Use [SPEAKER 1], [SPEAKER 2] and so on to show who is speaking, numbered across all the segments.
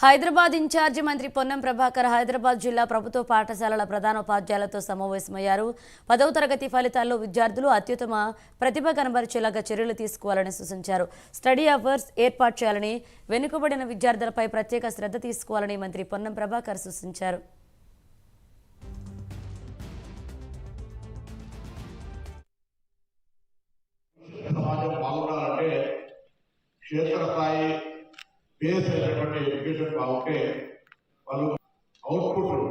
[SPEAKER 1] Hyderabad incharge మంత్రి పొన్నం ప్రభాకర్ హైదరాబాద్ జిల్లా ప్రభుత్వ పాఠశాలల ప్రధానోపాధ్యాయులతో సమావేశమయ్యారు. 10వ తరగతి ఫలితాల్లో విద్యార్థులు అత్యుత్తమ ప్రతిభ కనబరిచేలాగా చర్యలు తీసుకోవాలని సూచించారు. స్టడీ అవర్స్ ఏర్పాటు చేయాలని, వెనుకబడిన విద్యార్థులపై ప్రత్యేక శ్రద్ధ తీసుకోవాలని మంత్రి పొన్నం ప్రభాకర్ సూచించారు.
[SPEAKER 2] క్షేత్రస్థాయి బేస్ అయినటువంటి ఎడ్యుకేషన్ బాగుంటే వాళ్ళు అవుట్పుట్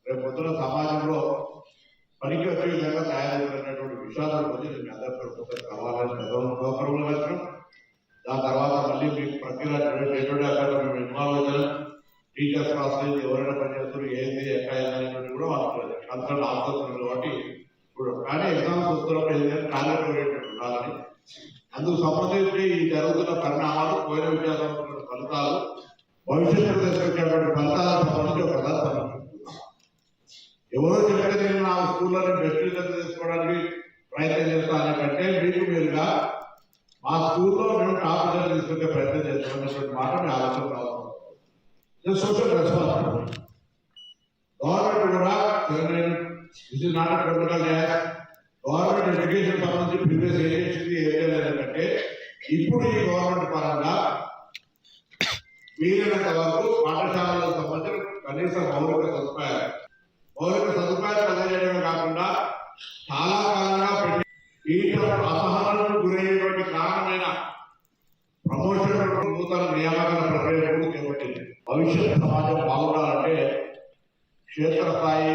[SPEAKER 2] రేపు పొద్దున సమాజంలో పనికి వచ్చే విధంగా తయారవుతున్నటువంటి విషయాల గురించి మీ అందరితో కావాలని గౌరవం వచ్చినాం. దాని తర్వాత మళ్ళీ మీకు ప్రతి మేము ఇన్వాల్వ్ అవుతాం. టీచర్స్ క్లాసెస్ ఎవరైనా పనిచేస్తారు, ఏంది ఎక్కడ అనేటువంటి కూడా వాళ్ళు కన్సల్ట్ ఆలోచనలు కాబట్టి ఇప్పుడు కానీ ఎగ్జామ్స్ వస్తున్నప్పుడు ఏంటంటే టాలెంట్ ఓరియంటెడ్ ఉండాలని, అందుకు సంబంధించి ఈ జరుగుతున్న పరిణామాలు పోయిన విద్యాసంస్థల ఫలితాలు భవిష్యత్తులో తీసుకొచ్చేటువంటి ఫలితాలకు సంబంధించి ఒక ప్రధాన సమీక్షిస్తున్నాం. ఎవరో చెప్తే నేను నా స్కూల్లో బెస్ట్ రిజల్ట్ తీసుకోవడానికి ప్రయత్నం చేస్తాను కంటే మీకు మీరుగా మా స్కూల్లో మేము టాప్ రిజల్ట్ తీసుకునే ప్రయత్నం చేస్తామనేటువంటి మాట మీ ఆలోచన రావాలి. సోషల్ రెస్పాన్సిబిలిటీ గవర్నమెంట్ కూడా ఇది not criminal act. Government education సంబంధించి ప్రీవియస్ ఏం చేసింది, ఏం చేయలేదంటే ఇప్పుడు ఈ గవర్నమెంట్ పరంగా వీలైనంత వరకు పాఠశాలలకు సంబంధించిన కనీస మౌలిక సదుపాయాలు అందజేయడమే కాకుండా చాలా కాలంగా టీచర్ అసహనాలకు గురయ్యేటువంటి కారణమైన ప్రమోషన్ నూతన నియామకాల ప్రక్రియ కూడా చేపట్టింది. భవిష్యత్ సమాజం బాగుండాలంటే క్షేత్రస్థాయి